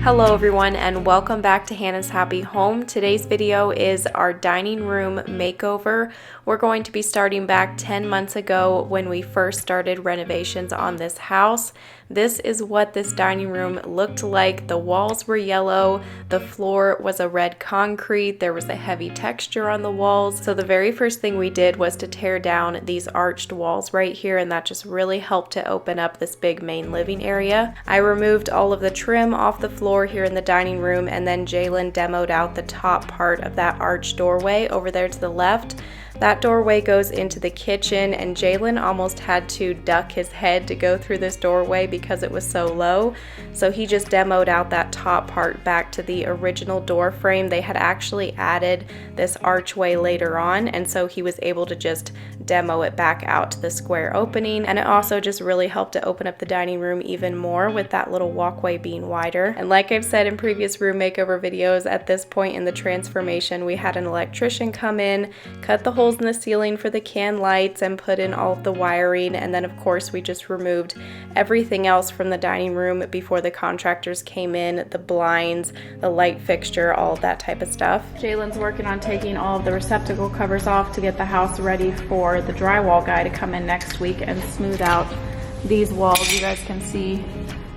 Hello everyone and welcome back to Hannah's Happy Home. Today's video is our dining room makeover. We're going to be starting back 10 months ago when we first started renovations on this house. This is what this dining room looked like. The walls were yellow, the floor was a red concrete, there was a heavy texture on the walls. So the very first thing we did was to tear down these arched walls right here, and that just really helped to open up this big main living area. I removed all of the trim off the floor here in the dining room, and then Jalen demoed out the top part of that arched doorway over there to the left. That doorway goes into the kitchen, and Jalen almost had to duck his head to go through this doorway because it was so low. So he just demoed out that top part back to the original door frame. They had actually added this archway later on, and so he was able to just demo it back out to the square opening. And it also just really helped to open up the dining room even more with that little walkway being wider. And like I've said in previous room makeover videos, at this point in the transformation, we had an electrician come in, cut the holes in the ceiling for the can lights, and put in all of the wiring. And then of course we just removed everything else from the dining room before the contractors came in, the blinds, the light fixture, all of that type of stuff. Jalen's working on taking all of the receptacle covers off to get the house ready for the drywall guy to come in next week and smooth out these walls. You guys can see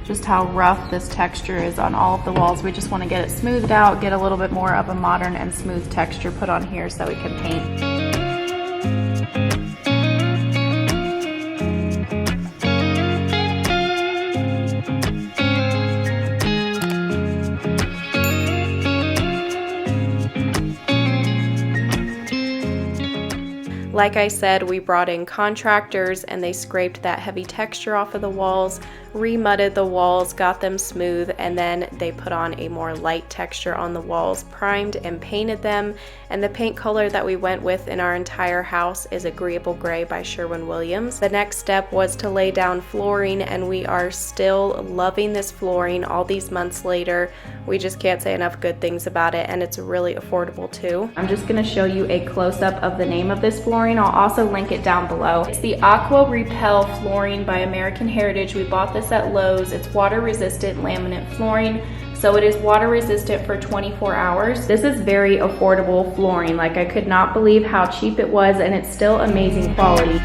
just how rough this texture is on all of the walls. We just want to get it smoothed out, get a little bit more of a modern and smooth texture put on here so we can paint. Like I said, we brought in contractors and they scraped that heavy texture off of the walls, remudded the walls, got them smooth, and then they put on a more light texture on the walls, primed and painted them. And the paint color that we went with in our entire house is Agreeable Gray by Sherwin-Williams. The next step was to lay down flooring, and we are still loving this flooring all these months later. We just can't say enough good things about it, and it's really affordable too. I'm just going to show you a close-up of the name of this flooring. I'll also link it down below. It's the Aqua Repel flooring by American Heritage. We bought this at Lowe's. It's water-resistant laminate flooring, so it is water resistant for 24 hours. This is very affordable flooring. Like, I could not believe how cheap it was, and it's still amazing quality.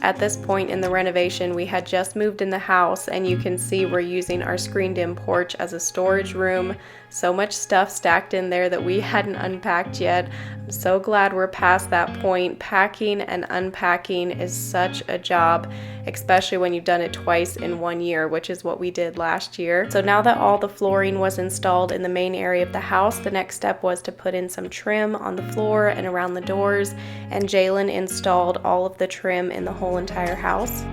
At this point in the renovation, we had just moved in the house, and you can see we're using our screened-in porch as a storage room. So much stuff stacked in there that we hadn't unpacked yet. I'm so glad we're past that point. Packing and unpacking is such a job, especially when you've done it twice in 1 year, which is what we did last year. So now that all the flooring was installed in the main area of the house, the next step was to put in some trim on the floor and around the doors, and Jalen installed all of the trim in the whole entire house.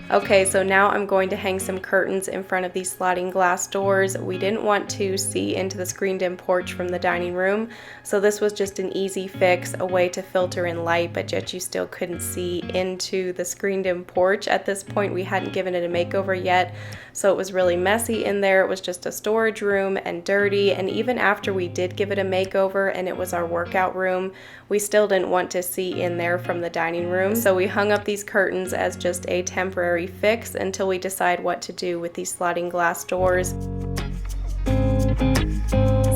Okay, so now I'm going to hang some curtains in front of these sliding glass doors. We didn't want to see into the screened-in porch from the dining room, so this was just an easy fix, a way to filter in light, but yet you still couldn't see into the screened-in porch. At this point, we hadn't given it a makeover yet, so it was really messy in there. It was just a storage room and dirty, and even after we did give it a makeover and it was our workout room, we still didn't want to see in there from the dining room. So we hung up these curtains as just a temporary fix until we decide what to do with these sliding glass doors.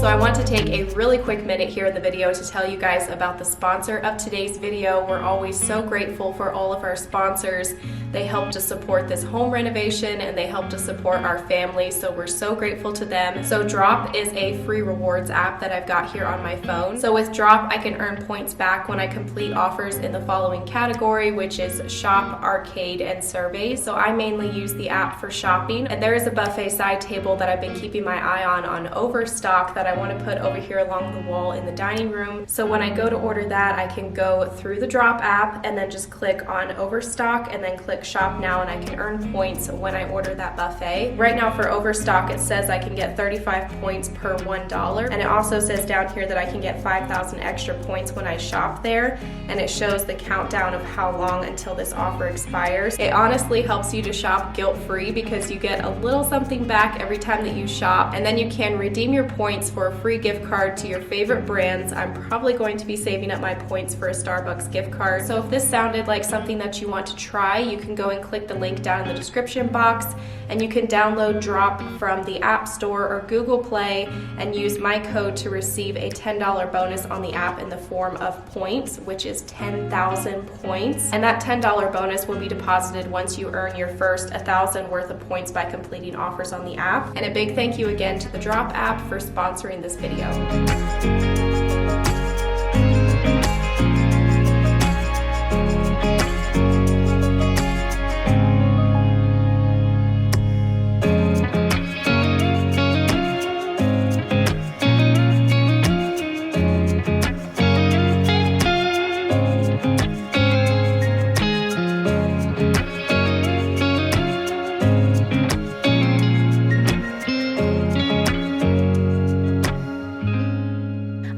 So I want to take a really quick minute here in the video to tell you guys about the sponsor of today's video. We're always so grateful for all of our sponsors. They help to support this home renovation and they help to support our family, so we're so grateful to them. So Drop is a free rewards app that I've got here on my phone. So with Drop, I can earn points back when I complete offers in the following category, which is shop, arcade, and surveys. So I mainly use the app for shopping, and there is a buffet side table that I've been keeping my eye on Overstock that I want to put over here along the wall in the dining room. So when I go to order that, I can go through the Drop app and then just click on Overstock and then click shop now, and I can earn points when I order that buffet. Right now for Overstock, it says I can get 35 points per $1, and it also says down here that I can get 5,000 extra points when I shop there, and it shows the countdown of how long until this offer expires. It honestly helps you to shop guilt-free because you get a little something back every time that you shop, and then you can redeem your points for a free gift card to your favorite brands. I'm probably going to be saving up my points for a Starbucks gift card. So if this sounded like something that you want to try, you can go and click the link down in the description box, and you can download Drop from the App Store or Google Play and use my code to receive a $10 bonus on the app in the form of points, which is 10,000 points. And that $10 bonus will be deposited once you earn your first 1,000 worth of points by completing offers on the app. And a big thank you again to the Drop app for sponsoring this video.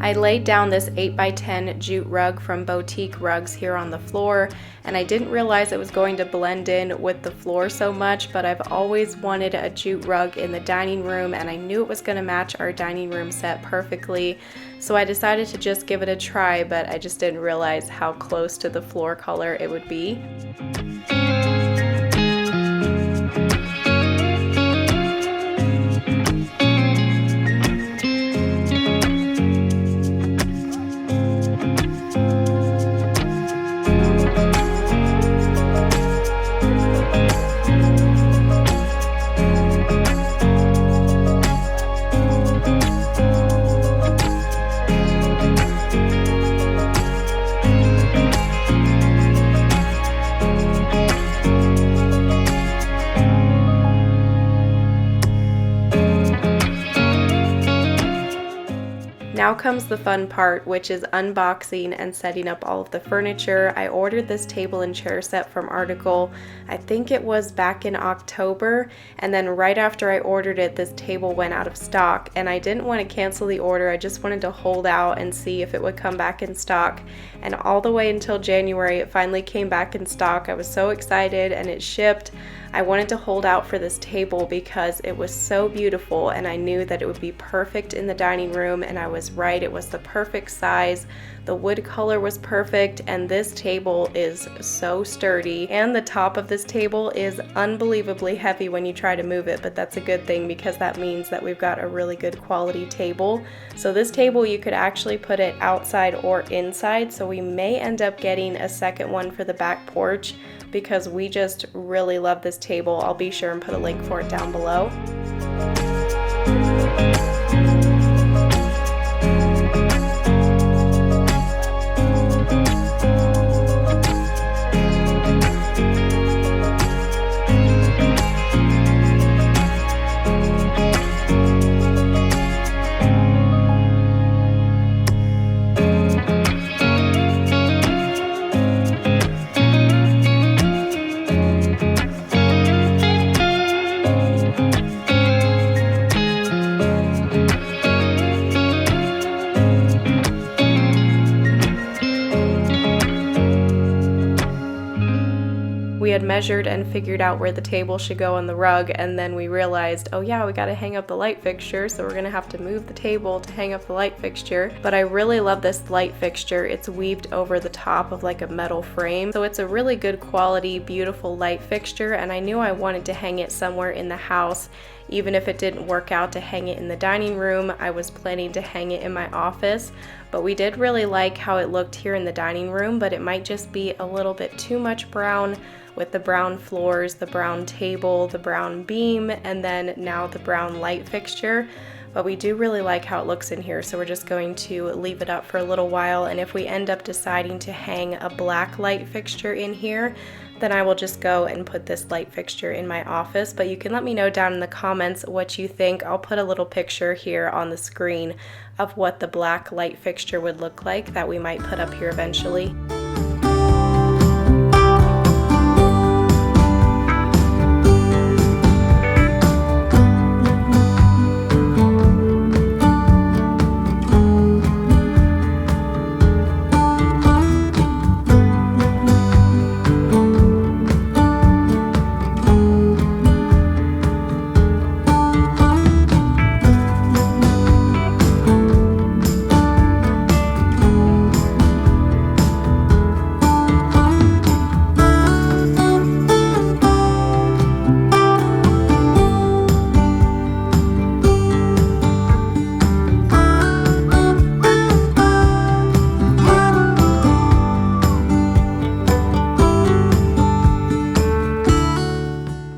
I laid down this 8x10 jute rug from Boutique Rugs here on the floor, and I didn't realize it was going to blend in with the floor so much, but I've always wanted a jute rug in the dining room, and I knew it was going to match our dining room set perfectly, so I decided to just give it a try, but I just didn't realize how close to the floor color it would be. Now comes the fun part, which is unboxing and setting up all of the furniture. I ordered this table and chair set from Article, I think it was back in October, and then right after I ordered it, this table went out of stock, and I didn't want to cancel the order. I just wanted to hold out and see if it would come back in stock, and all the way until January it finally came back in stock. I was so excited, and it shipped. I wanted to hold out for this table because it was so beautiful, and I knew that it would be perfect in the dining room, and I was right. It was the perfect size. The wood color was perfect, and this table is so sturdy, and the top of this table is unbelievably heavy when you try to move it, but that's a good thing because that means that we've got a really good quality table. So this table, you could actually put it outside or inside, so we may end up getting a second one for the back porch because we just really love this table. I'll be sure and put a link for it down below. We had measured and figured out where the table should go on the rug, and then we realized, oh yeah, we gotta hang up the light fixture, so we're gonna have to move the table to hang up the light fixture. But I really love this light fixture. It's weaved over the top of like a metal frame, so it's a really good quality, beautiful light fixture, and I knew I wanted to hang it somewhere in the house. Even if it didn't work out to hang it in the dining room, I was planning to hang it in my office. But we did really like how it looked here in the dining room, but it might just be a little bit too much brown with the brown floors, the brown table, the brown beam, and then now the brown light fixture. But we do really like how it looks in here, so we're just going to leave it up for a little while, and if we end up deciding to hang a black light fixture in here, then I will just go and put this light fixture in my office. But you can let me know down in the comments what you think. I'll put a little picture here on the screen of what the black light fixture would look like that we might put up here eventually.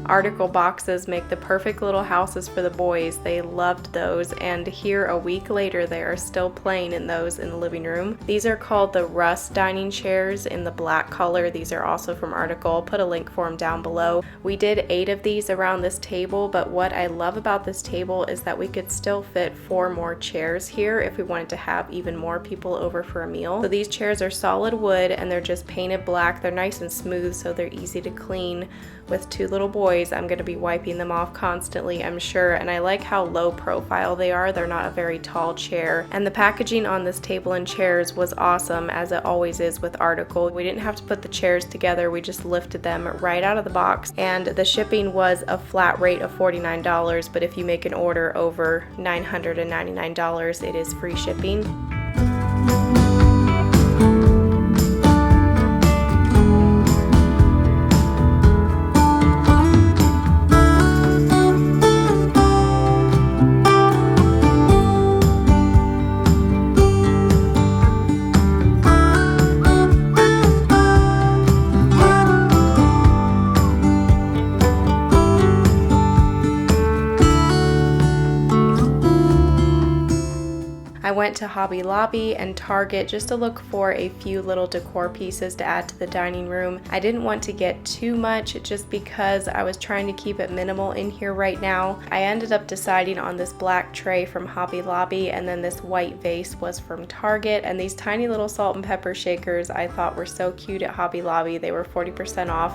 Article boxes make the perfect little houses for the boys. They loved those, and here a week later they are still playing in those in the living room. These are called the Rust dining chairs in the black color. These are also from Article. I'll put a link for them down below. We did 8 of these around this table, but what I love about this table is that we could still fit 4 more chairs here if we wanted to have even more people over for a meal. So these chairs are solid wood and they're just painted black. They're nice and smooth, so they're easy to clean. With 2 little boys, I'm going to be wiping them off constantly, I'm sure, and I like how low profile they are. They're not a very tall chair, and the packaging on this table and chairs was awesome, as it always is with Article. We didn't have to put the chairs together, we just lifted them right out of the box, and the shipping was a flat rate of $49, but if you make an order over $999, it is free shipping. I went to Hobby Lobby and Target just to look for a few little decor pieces to add to the dining room. I didn't want to get too much just because I was trying to keep it minimal in here right now. I ended up deciding on this black tray from Hobby Lobby, and then this white vase was from Target, and these tiny little salt and pepper shakers I thought were so cute at Hobby Lobby. They were 40% off.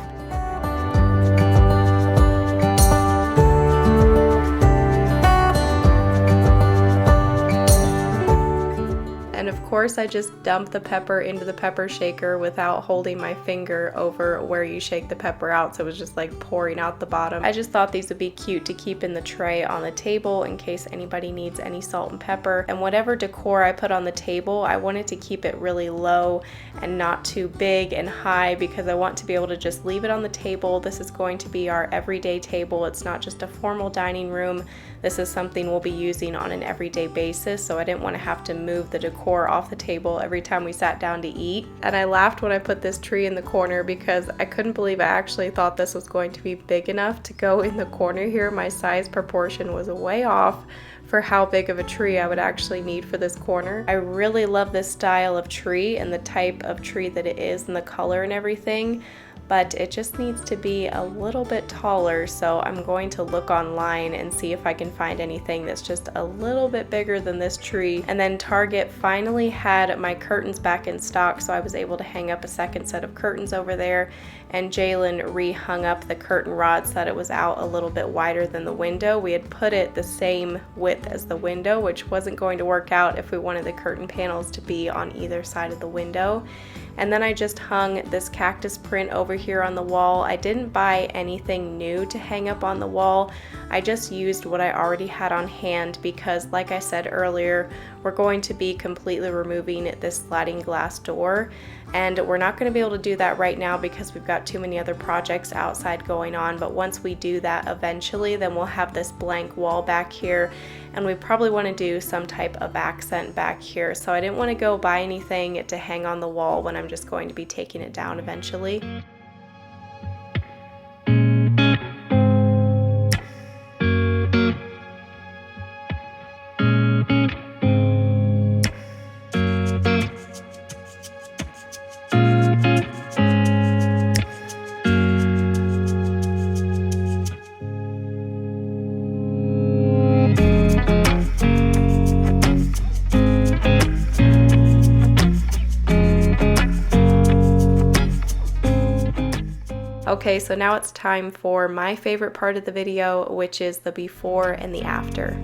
And of course I just dumped the pepper into the pepper shaker without holding my finger over where you shake the pepper out, so it was just like pouring out the bottom. I just thought these would be cute to keep in the tray on the table in case anybody needs any salt and pepper. And whatever decor I put on the table, I wanted to keep it really low and not too big and high, because I want to be able to just leave it on the table. This is going to be our everyday table. It's not just a formal dining room. This is something we'll be using on an everyday basis, so I didn't want to have to move the decor off the table every time we sat down to eat. And I laughed when I put this tree in the corner because I couldn't believe I actually thought this was going to be big enough to go in the corner here. My size proportion was way off for how big of a tree I would actually need for this corner. I really love this style of tree and the type of tree that it is and the color and everything, but it just needs to be a little bit taller, so I'm going to look online and see if I can find anything that's just a little bit bigger than this tree. And then Target finally had my curtains back in stock, so I was able to hang up a second set of curtains over there, and Jalen re-hung up the curtain rod so that it was out a little bit wider than the window. We had put it the same width as the window, which wasn't going to work out if we wanted the curtain panels to be on either side of the window. And then I just hung this cactus print over here on the wall. I didn't buy anything new to hang up on the wall. I just used what I already had on hand because, like I said earlier, we're going to be completely removing this sliding glass door, and we're not going to be able to do that right now because we've got too many other projects outside going on. But once we do that eventually, then we'll have this blank wall back here, and we probably want to do some type of accent back here. So I didn't want to go buy anything to hang on the wall when I'm just going to be taking it down eventually. Okay, so now it's time for my favorite part of the video, which is the before and the after.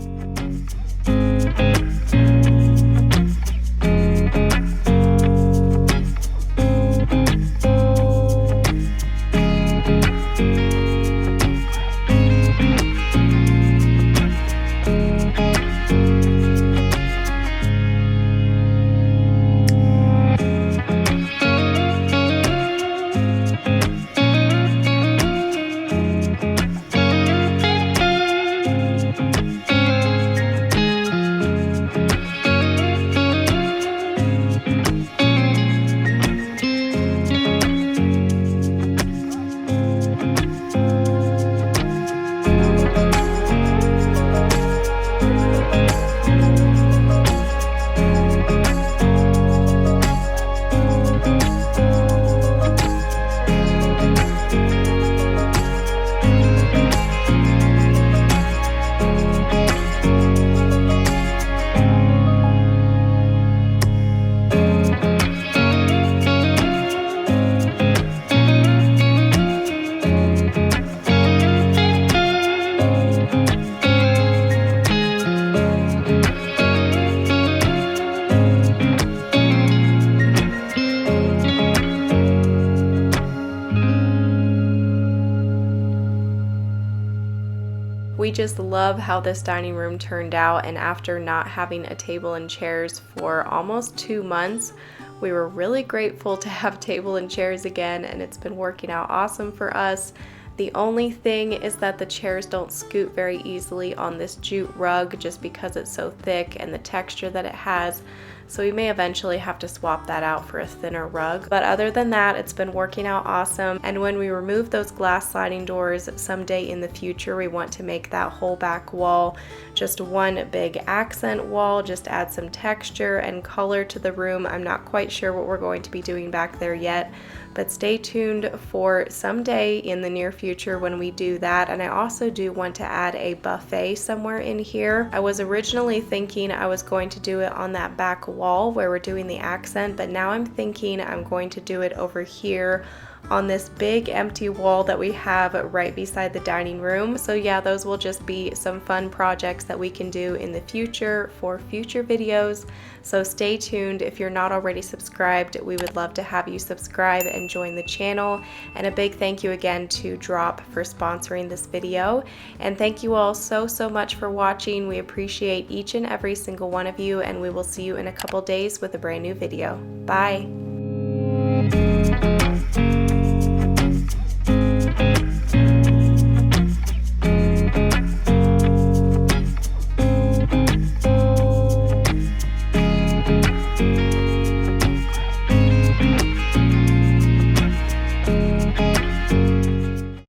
We just love how this dining room turned out, and after not having a table and chairs for almost 2 months, we were really grateful to have table and chairs again, and it's been working out awesome for us. The only thing is that the chairs don't scoot very easily on this jute rug just because it's so thick and the texture that it has. So we may eventually have to swap that out for a thinner rug. But other than that, it's been working out awesome. And when we remove those glass sliding doors someday in the future, we want to make that whole back wall just one big accent wall, just add some texture and color to the room. I'm not quite sure what we're going to be doing back there yet, but stay tuned for someday in the near future when we do that. And I also do want to add a buffet somewhere in here. I was originally thinking I was going to do it on that back wall where we're doing the accent, but now I'm thinking I'm going to do it over here on this big empty wall that we have right beside the dining room. So yeah, those will just be some fun projects that we can do in the future for future videos. So stay tuned. If you're not already subscribed, we would love to have you subscribe and join the channel. And a big thank you again to Drop for sponsoring this video. And thank you all so much for watching. We appreciate each and every single one of you, and we will see you in a couple days with a brand new video. Bye.